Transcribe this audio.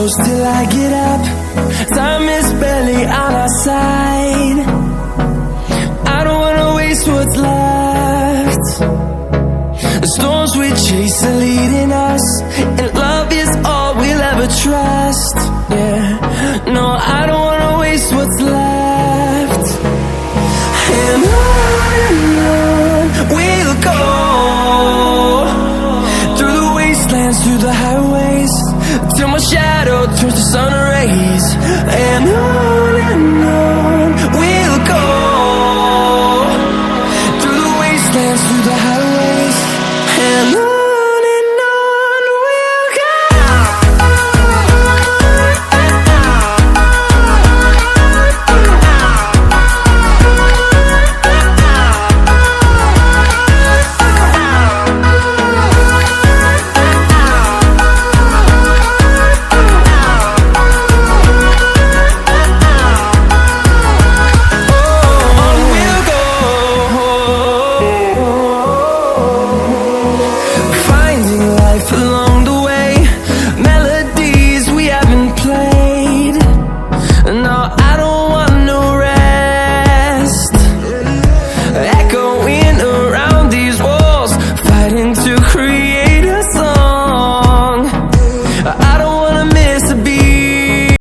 close till I get up. Time is barely on our side. I don't wanna waste what's left. The storms we chase are leading us, and love is all we'll ever trust. Yeah, no, I don't